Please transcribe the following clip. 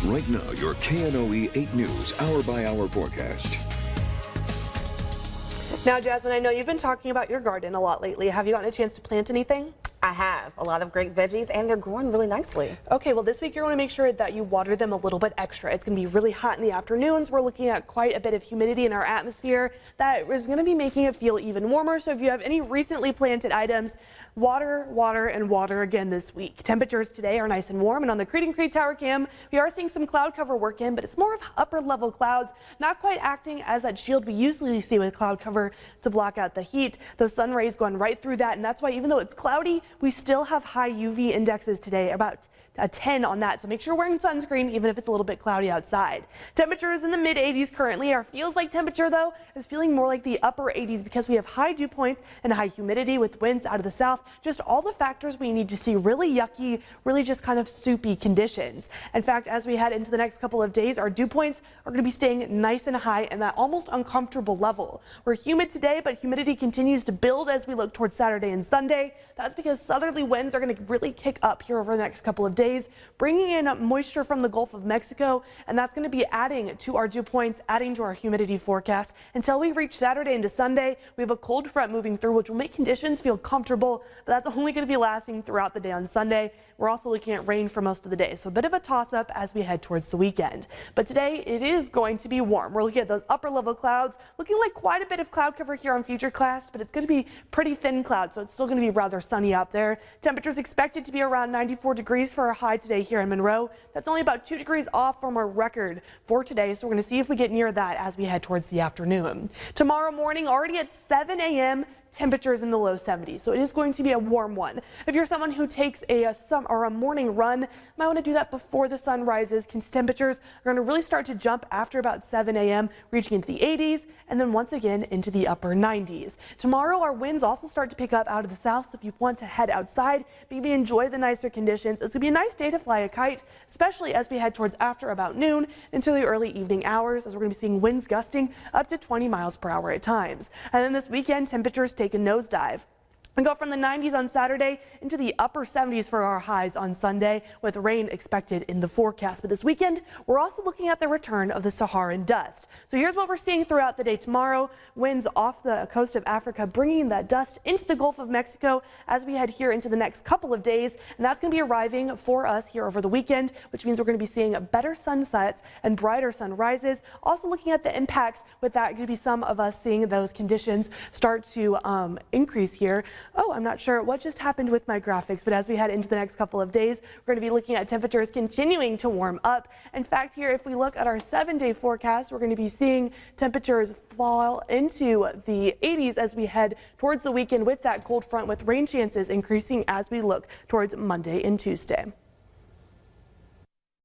Right now, your KNOE 8 News hour-by-hour forecast. Now, Jasmine, I know you've been talking about your garden a lot lately. Have you gotten a chance to plant anything? I have a lot of great veggies and they're growing really nicely. Okay, well this week you're going to make sure that you water them a little bit extra. It's going to be really hot in the afternoons. We're looking at quite a bit of humidity in our atmosphere that is going to be making it feel even warmer. So if you have any recently planted items, water, water, and water again this week. Temperatures today are nice and warm, and on the Creed and Creed Tower cam, we are seeing some cloud cover work in, but it's more of upper level clouds, not quite acting as that shield we usually see with cloud cover to block out the heat. Those sun rays going right through that, and that's why even though it's cloudy, we still have high UV indexes today, about a 10 on that. So make sure you're wearing sunscreen even if it's a little bit cloudy outside. Temperatures in the mid 80s currently. Our feels like temperature though is feeling more like the upper 80s because we have high dew points and high humidity with winds out of the south. Just all the factors we need to see really yucky, really just kind of soupy conditions. In fact, as we head into the next couple of days, our dew points are going to be staying nice and high and that almost uncomfortable level. We're humid today, but humidity continues to build as we look towards Saturday and Sunday. That's because southerly winds are going to really kick up here over the next couple of days, bringing in moisture from the Gulf of Mexico, and that's going to be adding to our dew points, adding to our humidity forecast. Until we reach Saturday into Sunday, we have a cold front moving through, which will make conditions feel comfortable, but that's only going to be lasting throughout the day on Sunday. We're also looking at rain for most of the day, so a bit of a toss-up as we head towards the weekend. But today, it is going to be warm. We're looking at those upper-level clouds, looking like quite a bit of cloud cover here on Futurecast, but it's going to be pretty thin clouds, so it's still going to be rather sunny out there. Temperatures expected to be around 94 degrees for our high today here in Monroe. That's only about 2 degrees off from our record for today, so we're going to see if we get near that as we head towards the afternoon. Tomorrow morning, already at 7 a.m., temperatures in the low 70s, so it is going to be a warm one. If you're someone who takes a morning run, might want to do that before the sun rises, because temperatures are going to really start to jump after about 7 a.m., reaching into the 80s, and then once again into the upper 90s. Tomorrow, our winds also start to pick up out of the south, so if you want to head outside, maybe enjoy the nicer conditions. It's going to be a nice day to fly a kite, especially as we head towards after about noon into the early evening hours, as we're going to be seeing winds gusting up to 20 miles per hour at times. And then this weekend, temperatures take a nosedive. We go from the 90s on Saturday into the upper 70s for our highs on Sunday, with rain expected in the forecast. But this weekend, we're also looking at the return of the Saharan dust. So here's what we're seeing throughout the day tomorrow. Winds off the coast of Africa, bringing that dust into the Gulf of Mexico as we head here into the next couple of days. And that's going to be arriving for us here over the weekend, which means we're going to be seeing better sunsets and brighter sunrises. Also looking at the impacts with that, going to be some of us seeing those conditions start to increase here. Oh, I'm not sure what just happened with my graphics, but as we head into the next couple of days, we're going to be looking at temperatures continuing to warm up. In fact, here, if we look at our 7-day forecast, we're going to be seeing temperatures fall into the 80s as we head towards the weekend with that cold front, with rain chances increasing as we look towards Monday and Tuesday.